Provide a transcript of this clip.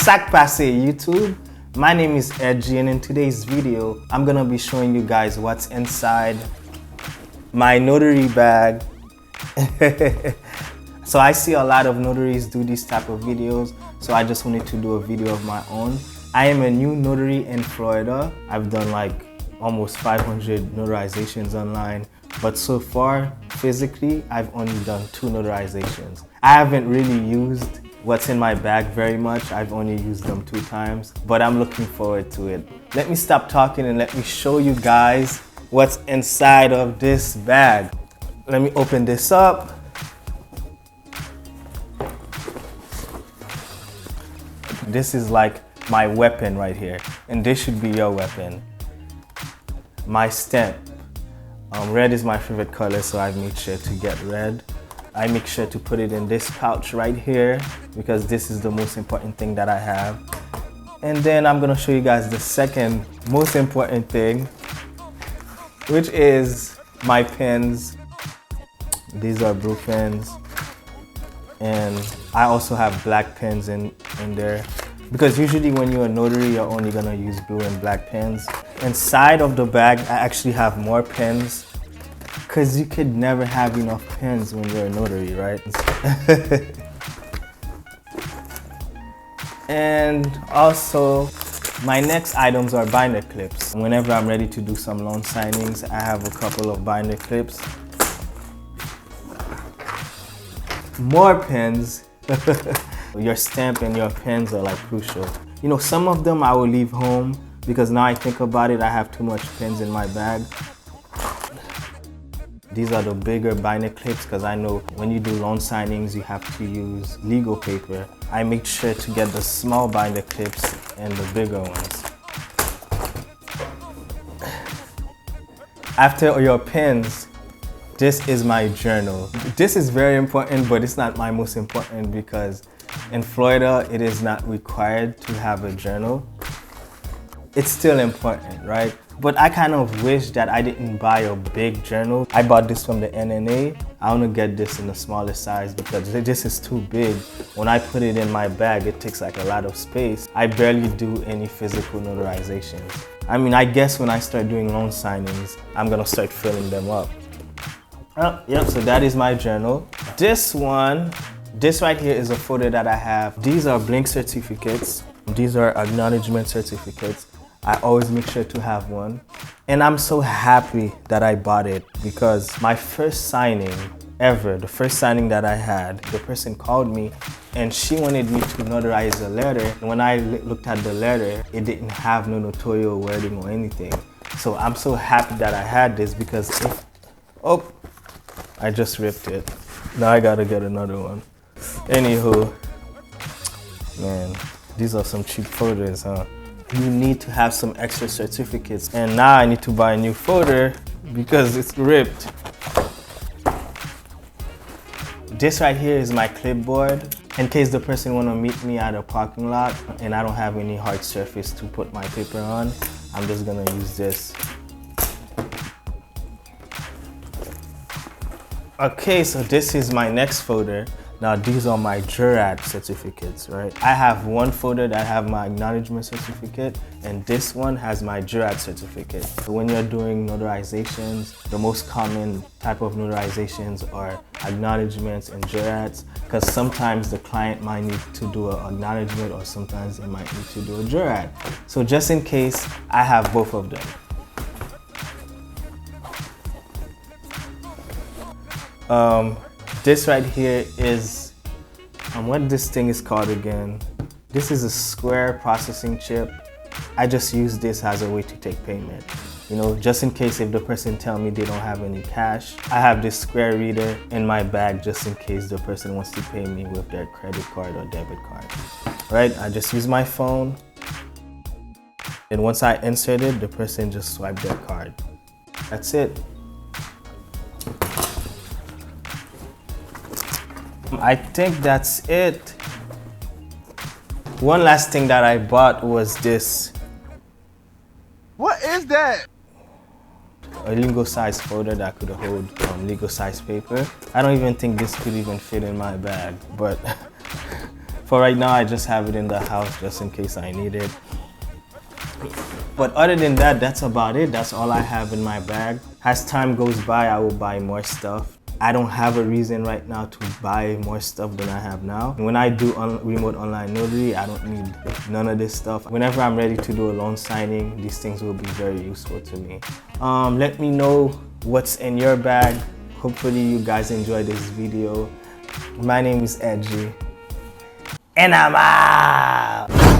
Sac Passe YouTube. My name is Edgy, and in today's video, I'm gonna be showing you guys what's inside my notary bag. So I see a lot of notaries do these type of videos, so I just wanted to do a video of my own. I am a new notary in Florida. I've done like almost 500 notarizations online, but so far, physically, I've only done 2 notarizations. I haven't really used what's in my bag very much. I've only used them 2 times, but I'm looking forward to it. Let me stop talking and let me show you guys what's inside of this bag. Let me open this up. This is like my weapon right here, and this should be your weapon. My stamp. Red is my favorite color, so I made sure to get red. I make sure to put it in this pouch right here because this is the most important thing that I have. And then I'm gonna show you guys the second most important thing, which is my pens. These are blue pens, and I also have black pens in there because usually when you're a notary, you're only gonna use blue and black pens. Inside of the bag, I actually have more pens because you could never have enough pens when you're a notary, right? And also, my next items are binder clips. Whenever I'm ready to do some loan signings, I have a couple of binder clips. More pens. Your stamp and your pens are like crucial. You know, some of them I will leave home because now I think about it, I have too much pens in my bag. These are the bigger binder clips because I know when you do loan signings, you have to use legal paper. I make sure to get the small binder clips and the bigger ones. After your pens, this is my journal. This is very important, but it's not my most important because in Florida, it is not required to have a journal. It's still important, right? But I kind of wish that I didn't buy a big journal. I bought this from the NNA. I want to get this in a smaller size because this is too big. When I put it in my bag, it takes like a lot of space. I barely do any physical notarizations. I mean, I guess when I start doing loan signings, I'm gonna start filling them up. Yep, so that is my journal. This right here is a folder that I have. These are blank certificates. These are acknowledgement certificates. I always make sure to have one. And I'm so happy that I bought it because my first signing ever, the first signing that I had, the person called me and she wanted me to notarize a letter. And when I looked at the letter, it didn't have no notarial wording or anything. So I'm so happy that I had this because I just ripped it. Now I gotta get another one. Anywho, man, these are some cheap folders, huh? You need to have some extra certificates. And now I need to buy a new folder because it's ripped. This right here is my clipboard. In case the person wanna meet me at a parking lot and I don't have any hard surface to put my paper on, I'm just gonna use this. Okay, so this is my next folder. Now these are my jurat certificates, right? I have one folder that have my acknowledgement certificate, and this one has my jurat certificate. So when you're doing notarizations, the most common type of notarizations are acknowledgements and jurats, because sometimes the client might need to do an acknowledgement or sometimes they might need to do a jurat. So just in case, I have both of them. This right here is, what this thing is called again. This is a square processing chip. I just use this as a way to take payment. You know, just in case if the person tell me they don't have any cash, I have this square reader in my bag just in case the person wants to pay me with their credit card or debit card. Right, I just use my phone. And once I insert it, the person just swipe their card. That's it. I think that's it. One last thing that I bought was this. What is that? A legal size folder that could hold legal size paper. I don't even think this could even fit in my bag, but For right now, I just have it in the house just in case I need it. But other than that, that's about it. That's all I have in my bag. As time goes by, I will buy more stuff. I don't have a reason right now to buy more stuff than I have now. When I do remote online notary, I don't need none of this stuff. Whenever I'm ready to do a loan signing, these things will be very useful to me. Let me know what's in your bag. Hopefully you guys enjoyed this video. My name is Edgy, and I'm out!